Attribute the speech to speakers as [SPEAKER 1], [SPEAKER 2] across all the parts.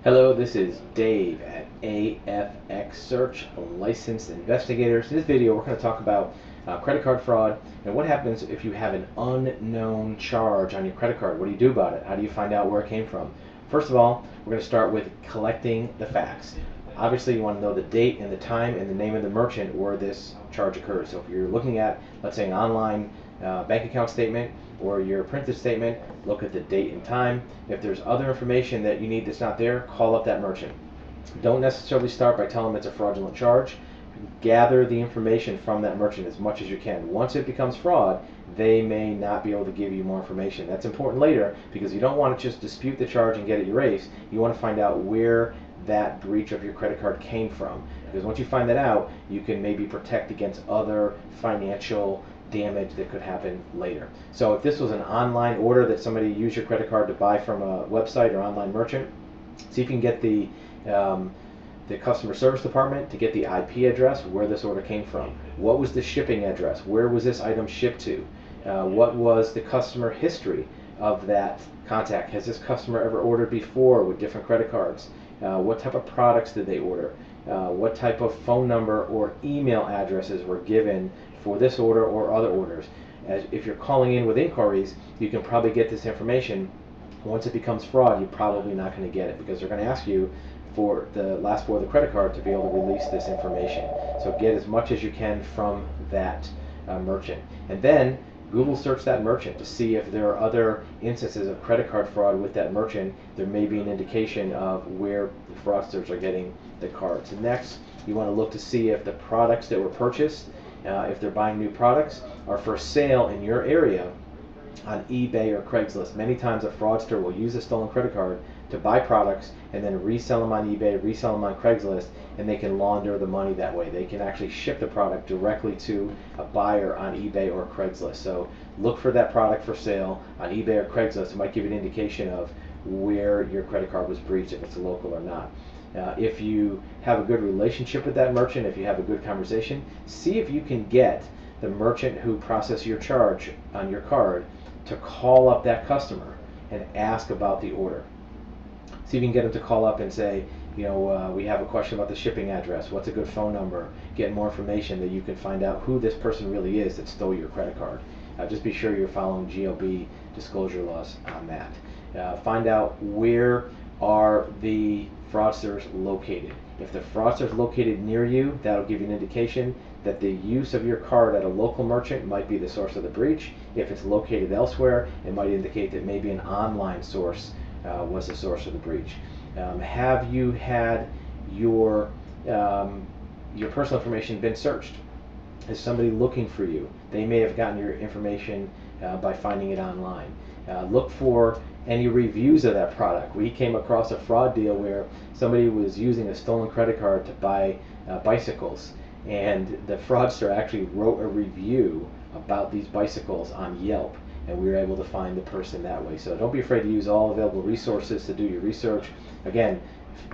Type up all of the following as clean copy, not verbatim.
[SPEAKER 1] Hello, this is Dave at AFX Search, licensed investigators. In this video, we're going to talk about credit card fraud and what happens if you have an unknown charge on your credit card. What do you do about it? How do you find out where it came from? First of all, we're going to start with collecting the facts. Obviously, you want to know the date and the time and the name of the merchant where this charge occurred. So if you're looking at, let's say, an online bank account statement or your printed statement, look at the date and time. If there's other information that you need that's not there, call up that merchant. Don't necessarily start by telling them it's a fraudulent charge. Gather the information from that merchant as much as you can. Once it becomes fraud, they may not be able to give you more information. That's important later because you don't want to just dispute the charge and get it erased. You want to find out where that breach of your credit card came from, because once you find that out, you can maybe protect against other financial damage that could happen later. So if this was an online order that somebody used your credit card to buy from a website or online merchant, see if you can get the customer service department to get the IP address where this order came from. What was the shipping address? Where was this item shipped to? What was the customer history of that contact? Has this customer ever ordered before with different credit cards? What type of products did they order? What type of phone number or email addresses were given for this order or other orders? If you're calling in with inquiries, you can probably get this information. Once it becomes fraud, you're probably not going to get it because they're going to ask you for the last four of the credit card to be able to release this information. So get as much as you can from that merchant. And then Google search that merchant to see if there are other instances of credit card fraud with that merchant. There may be an indication of where the fraudsters are getting the cards. And next, you want to look to see if the products that were purchased, if they're buying new products, are for sale in your area on eBay or Craigslist. Many times a fraudster will use a stolen credit card to buy products and then resell them on eBay, resell them on Craigslist, and they can launder the money that way. They can actually ship the product directly to a buyer on eBay or Craigslist. So look for that product for sale on eBay or Craigslist. It might give you an indication of where your credit card was breached, if it's local or not. If you have a good relationship with that merchant, if you have a good conversation, see if you can get the merchant who processed your charge on your card to call up that customer and ask about the order. See if you can get them to call up and say, we have a question about the shipping address. What's a good phone number? Get more information that you can find out who this person really is that stole your credit card. Just be sure you're following GLB disclosure laws on that. Find out where are the fraudsters located. If the fraudster is located near you, that'll give you an indication that the use of your card at a local merchant might be the source of the breach. If it's located elsewhere, it might indicate that maybe an online source was the source of the breach. Have you had your personal information been searched? Is somebody looking for you? They may have gotten your information by finding it online. Look for any reviews of that product. We came across a fraud deal where somebody was using a stolen credit card to buy bicycles, and the fraudster actually wrote a review about these bicycles on Yelp, and we were able to find the person that way. So don't be afraid to use all available resources to do your research. Again,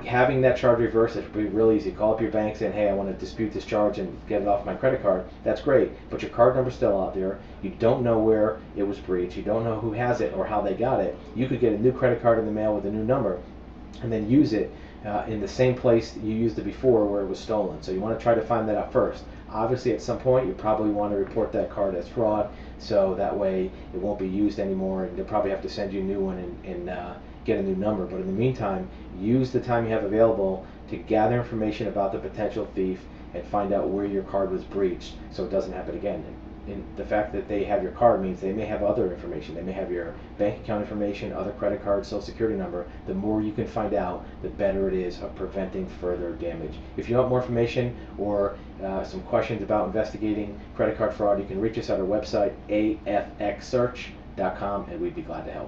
[SPEAKER 1] having that charge reversed, it would be real easy. Call up your bank saying, hey, I want to dispute this charge and get it off my credit card. That's great, but your card number's still out there. You don't know where it was breached. You don't know who has it or how they got it. You could get a new credit card in the mail with a new number and then use it in the same place that you used it before where it was stolen. So you want to try to find that out first. Obviously, at some point, you probably want to report that card as fraud, so that way it won't be used anymore, and they'll probably have to send you a new one and get a new number. But in the meantime, use the time you have available to gather information about the potential thief and find out where your card was breached so it doesn't happen again. And the fact that they have your card means they may have other information. They may have your bank account information, other credit cards, social security number. The more you can find out, the better it is of preventing further damage. If you want more information or some questions about investigating credit card fraud, you can reach us at our website, afxsearch.com, and we'd be glad to help.